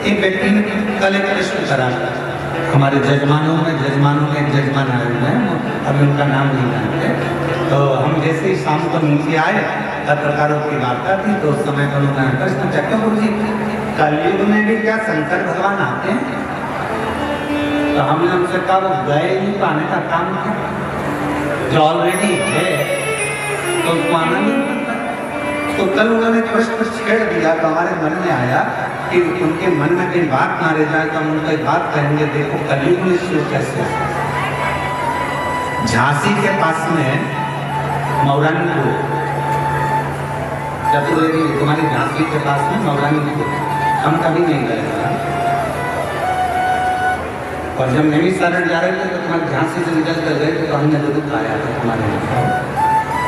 एक व्यक्ति ने कल एक प्रश्न करा, हमारे जजमानों में एक जजमान आए हुए हैं, अभी उनका नाम नहीं जानते। तो हम जैसे ही शाम को नीचे आए, पत्रकारों की वार्ता थी, तो उस समय पर उन्होंने प्रश्न पूछा, क्यों गुरु जी कलयुग में भी क्या शंकर भगवान आते हैं? तो हमने उनसे कहा वो गए नहीं पाने का काम क्या, जो ऑलरेडी है तो उसको आना नहीं पड़ता। तो कल उन्होंने प्रश्न छेड़ दिया, तो हमारे मन में आया कि उनके मन में कहीं बात ना रह जाए, तो हम उनको एक बात कहेंगे, देखो कलयुग में शिव कैसे, झांसी के पास में मौरानीपुर, चतुर्वेदी तुम्हारी झांसी के पास में मौरानीपुर, हम कभी नहीं गए। और जब नैमी शरण जा रहे थे तो तुम्हारे झांसी से निकल कर गए तो हमने जरूर आया था तुम्हारे यहाँ।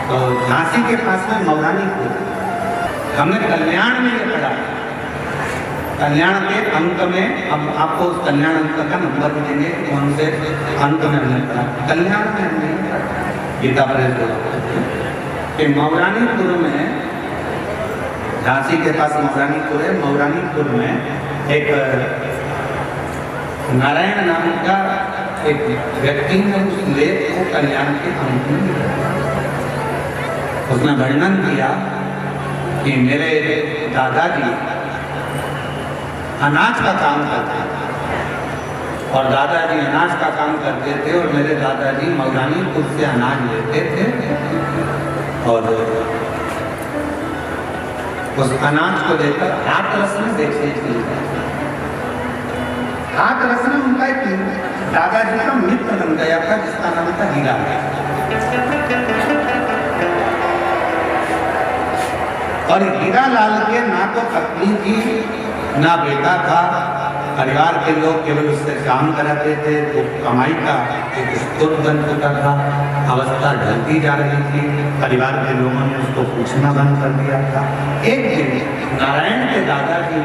तो झांसी के पास में मौरानीपुर, हमने कल्याण में ये पढ़ा, कल्याण के अंक में, अब आपको उस कल्याण अंक का नंबर भी देंगे कौन से अंक में हमने पढ़ा, कल्याण में हमने गीता प्रेस के मौरानीपुर में, झांसी के पास मौरानीपुर है, मौरानीपुर में एक नारायण नाम का एक व्यक्ति ने उस लेख को कल्याण के अंक में उसने वर्णन किया कि मेरे दादाजी अनाज का काम करते थे और दादाजी अनाज का काम करते थे और मेरे दादाजी मौरानीपुर से अनाज लेते थे और उस अनाज को लेकर हाथरस में बेचने के लिए, हाथरस में उनका एक दादाजी का मित्र बन गया था जिसका नाम था हीरा। और हीरा लाल के ना तो पत्नी थी ना बेटा था, परिवार के लोग केवल उससे काम कराते थे, वो कमाई का एक स्रोत बन चुका था, अवस्था ढलती जा रही थी, परिवार के लोगों ने उसको पूछना बंद कर दिया था। एक दिन नारायण के दादाजी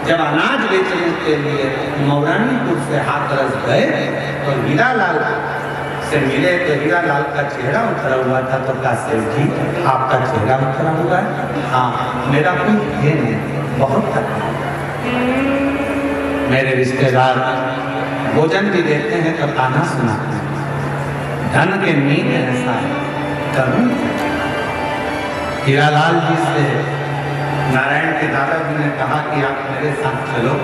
जब अनाज बेचने के लिए मौरानीपुर से हाथरस गए तो हीरा लाल से मिले, तो हीरा लाल का चेहरा उतरा हुआ था। तो कहा सेठ जी आपका चेहरा उतरा हुआ है? हाँ, मेरा कोई है नहीं, बहुत तकलीफ, मेरे रिश्तेदार भोजन भी देते हैं तो ताना सुनाते हैं, धन के नींद ऐसा है कभी। हीरालाल जी से नारायण के दादाजी ने कहा कि आप मेरे साथ चलो,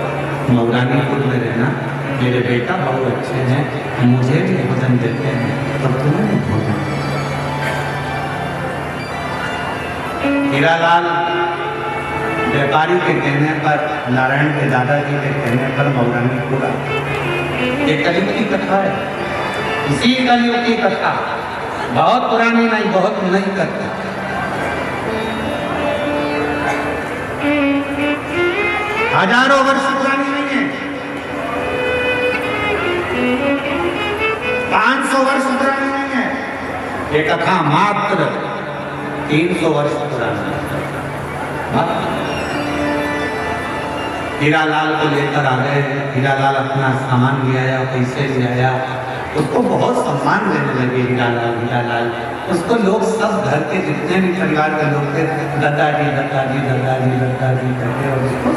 मौरानीपुर में रहना, मेरे बेटा बहुत अच्छे हैं, मुझे भी भोजन देते हैं तो तुम्हें भी भोजन। हीरालाल व्यापारी के कहने पर, नारायण के दादाजी के कहने पर मौरानीपुर आए। एक कलयुग की कथा है, इसी कलयुग की कथा, बहुत पुरानी नहीं, बहुत नई कथा। हजारों वर्ष पुरानी नहीं है, 500 वर्ष पुरानी नहीं है, ये कथा मात्र 300 वर्ष पुरानी है। हीरालाल को लेकर आ गए, हीरालाल अपना सामान ले आया, पैसे ले आया, उसको बहुत सम्मान देने लगे हीरालाल। उसको लोग सब घर के जितने भी परिवार के लोग थे, दादाजी दादाजी दादाजी दादाजी कहते और उसको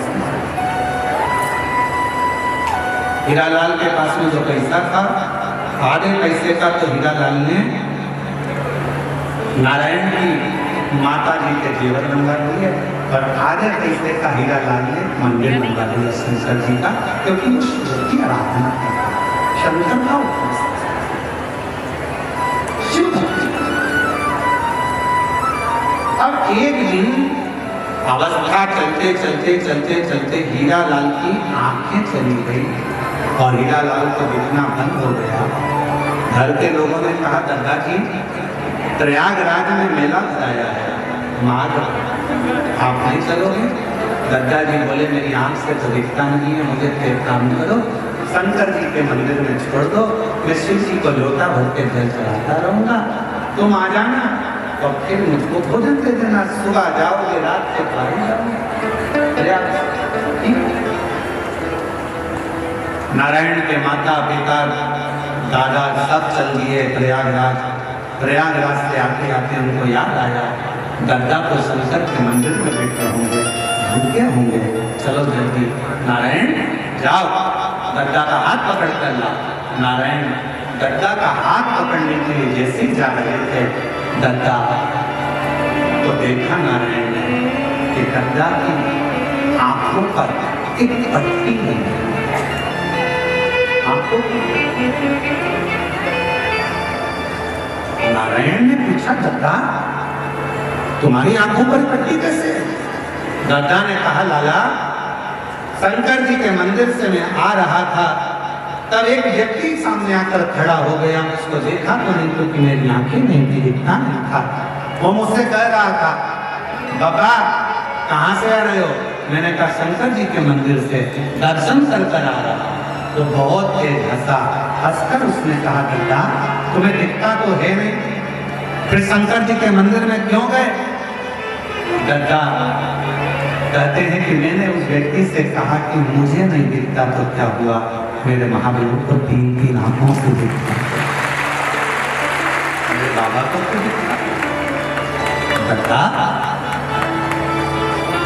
हीरालाल के पास में जो पैसा था, आधे पैसे का तो हीरालाल ने नारायण की माता जी के जेवर बनवा दिए और आधे पैसे का हीरालाल ने मंदिर बनवा दिया शंकर जी का, क्योंकि वो शिव की आराधना करता, शंकर का शिव भक्ति। अब एक दिन अवस्था चलते चलते चलते चलते हीरालाल की आंखें चली गई और हीरालाल को दिखना बंद हो गया। घर के लोगों ने कहा, दादाजी प्रयागराज में मेला लगाया है, माँ आप नहीं चलोगे? दादाजी बोले, मेरी आंख से तो दिखता नहीं है, मुझे एक काम करो, शंकर जी के मंदिर में छोड़ दो, मैं शिव जी को लोटा भर के जल चढ़ाता रहूंगा, तुम आ जाना और फिर मुझको भोजन दे देना, सुबह जाओगे रात से खाई जाओगे। नारायण के माता पिता दादा सब चल दिए प्रयागराज। प्रयागराज से आते आते उनको याद आया, दादा तो शंकर के मंदिर में बैठे होंगे, भूखे होंगे, चलो जल्दी नारायण जाओ गद्दा का हाथ पकड़ कर लाओ। नारायण गद्दा का हाथ पकड़ने के लिए जैसे जा रहे थे, गद्दा तो देखा नारायण ने कि गद्दा की आंखों पर एक पट्टी नहीं, आंखों नारायण ने पूछा गद्दा तुम्हारी आंखों पर पट्टी कैसे? गद्दा ने कहा लाला शंकर जी के मंदिर से मैं आ रहा था, तब एक व्यक्ति सामने आकर खड़ा हो गया। मैं उसको देखा तो नहीं क्योंकि मेरी आंखें नहीं थी, दिखता नहीं था। वो मुझसे कह रहा था बाबा कहाँ से आ रहे हो? मैंने कहा शंकर जी के मंदिर से दर्शन कर कर आ रहा। तो बहुत तेज हंसा, हंसकर उसने कहा गद्दा तुम्हें दिखता तो है नहीं, फिर शंकर जी के मंदिर में क्यों गए? गद्दा कहते हैं कि मैंने उस व्यक्ति से कहा कि मुझे नहीं दिखता तो क्या हुआ, मेरे महाप्रभु को 3-3 आंखों से दिखता, मेरे बाबा को क्यों दिखता? गद्दा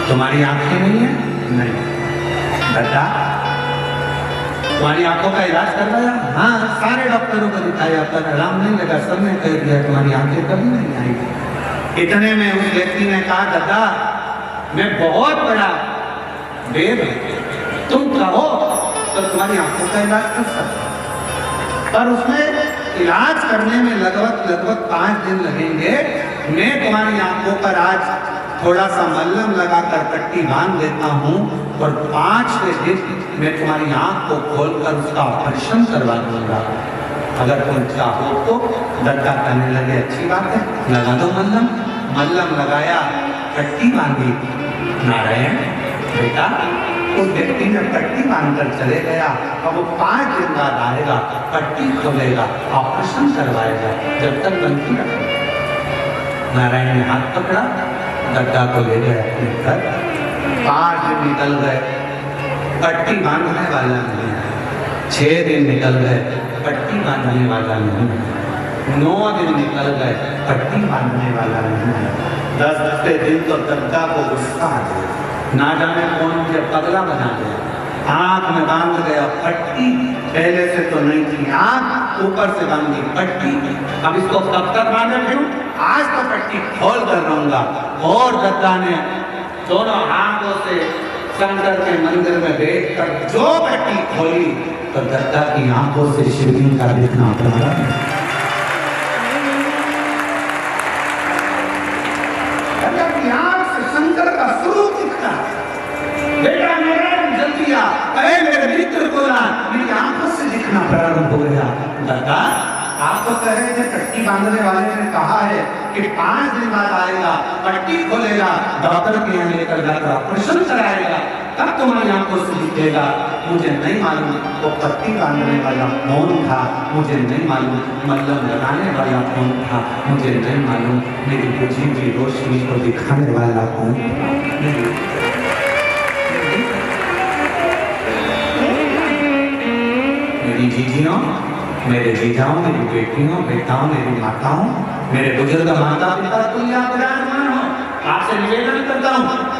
तुम्हारी आंखें नहीं है? नहीं। गद्दा तुम्हारी आंखों का इलाज करवाया? हाँ सारे डॉक्टरों को दिखाया पर आराम नहीं लगा, सबने कह दिया तुम्हारी आंखें कभी नहीं आएगी। इतने में उस व्यक्ति ने कहा गद्दा मैं बहुत बड़ा वेद तुम कहो तो तुम्हारी आंखों का इलाज कर सकता, पर उसमें इलाज करने में लगभग 5 दिन लगेंगे। मैं तुम्हारी आंखों पर आज थोड़ा सा मल्लम लगाकर पट्टी बांध देता हूँ और 5वें दिन मैं तुम्हारी आंख को खोलकर उसका ऑपरेशन करवा दूंगा, अगर तुम चाहो तो। गद्दा कहने लगे अच्छी बात है लगा दो मल्लम। मल्लम लगाया, पट्टी बांधी। नारायण बेटा उस व्यक्ति ने पट्टी बांधकर चले गया। अब वो 5 दिन बाद आएगा, पट्टी खोलेगा, ऑपरेशन करवाएगा, जब तक बनती रहे। नारायण ने हाथ पकड़ा, गद्दा को ले गए अपने घर। 5 दिन निकल गए, पट्टी बांधने वाला नहीं है। 6 दिन निकल गए, पट्टी बांधने वाला नहीं है। 9 दिन निकल गए, पट्टी बांधने वाला नहीं है। 10वें दिन तो गद्दा को गुस्सा आ गया, ना जाने कौन मुझे पगला बना दिया। आंख में बांध गया पट्टी, पहले से तो नहीं थी, आंख ऊपर से बांधी पट्टी। अब इसको कब तक बांधे फिरूं? आज तो पट्टी खोल कर रहूंगा। और गद्दा ने दोनों हाथों से शंकर के मंदिर में बैठकर जो पट्टी खोली तो गद्दा की आंखों से शिवलिंग का दिखना पड़ा। शंकर का स्वरूप दिखता। बेटा नारायण जल्दी आ, मेरे मित्र को ला, मेरी आंखों से दिखना प्रारंभ हो गया। गद्दा आप तो कह रहे थे पट्टी बांधने वाले ने कहा है कि 5 दिन बाद आएगा, पट्टी खोलेगा, डॉक्टर के यहाँ लेकर जाकर ऑपरेशन कराएगा, तब तुम्हारी आंखों से दिखेगा। मुझे नहीं मालूम वो पट्टी बांधने वाला कौन था, मुझे नहीं मालूम मल्लम लगाने वाला कौन था, मुझे नहीं मालूम मेरी बुझी हुई रोशनी को दिखाने वाला कौन था। मेरी जीजियों, मेरे जीजाओं, मेरी बेटियों, बेटाओं, मेरी माताओं, मेरे बुजुर्ग माता पिता तुम यहाँ विराजमान हो, आपसे निवेदन करता हूँ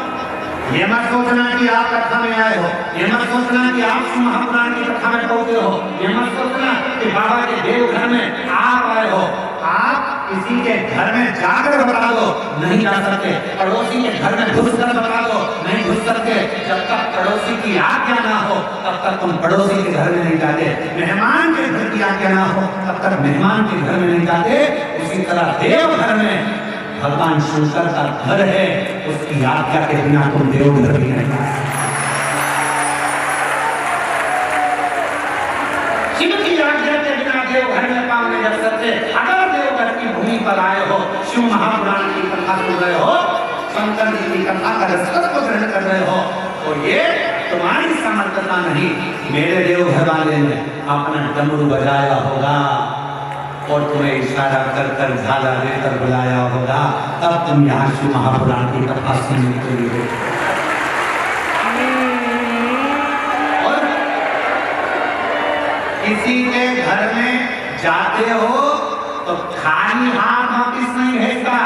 ये मत सोचना कि आप कथा में आए हो, ये मत सोचना कि आप महापुराण की कथा में पहुंचे हो, ये मत सोचना कि बाबा के देवघर में आप आए हो। आप किसी के घर में जाकर बता दो, नहीं जा सकते। पड़ोसी के घर में घुसकर बता दो, नहीं घुस सकते। जब तक पड़ोसी की आज्ञा ना हो तब तक तुम पड़ोसी के घर में नहीं जाते। मेहमान के घर की आज्ञा ना हो तब तक मेहमान के घर में नहीं जाते। उसी तरह देवघर में भगवान शंकर का घर है, उसकी आज्ञा के बिना तुम देवघर भी नहीं जा सकते। शिव की आज्ञा के बिना देवघर में पांव नहीं जा सकते। अगर देवघर की भूमि पर आए हो, शिव महापुराण की कथा सुन रहे हो, शंकर जी की कथा का रसद को ग्रहण कर रहे हो, तो ये तुम्हारी समर्थता नहीं, मेरे देवघर वाले ने अपना डमरू बजाया होगा और तुम्हें इशारा कर कर झाला देकर बुलाया होगा, तब तुम यहाँ शिव महापुराण की कथा सुनने के लिए। और किसी के घर में जाते हो तो खाली हाथ वापिस नहीं भेजता,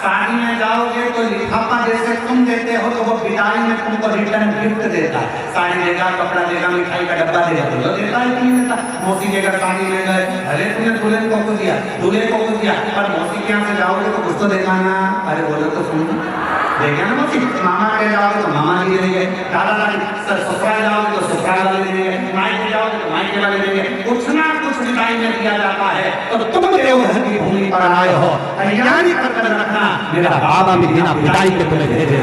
शादी में जाओगे तो लिफाफा जैसे तुम देते हो तो वो विदाई में तुमको रिटर्न गिफ्ट देता है। साड़ी देगा, कपड़ा देगा, मिठाई का डब्बा देगा, तो देता है कि नहीं देता? मौसी के घर शादी में गए, अरे तुमने दुल्हन को कुछ दिया, दूल्हे को कुछ दिया, पर मौसी के यहाँ से जाओगे तो कुछ तो देगा ना। अरे बोलो तो सुन, देगा ना मौसी। मामा के जाओगे तो मामा जी देंगे, दादा दादी ससुराल जाओगे तो ससुराल वाले देंगे, मायके जाओगे तो मायके वाले देंगे। कुछ ना कुछ विदाई में दिया जाता है। तो तुम देवघर की भूमि पर आए हो, तैयारी कर रखना, मेरा बाबा भी बिना विदाई के तुम्हें भेजे।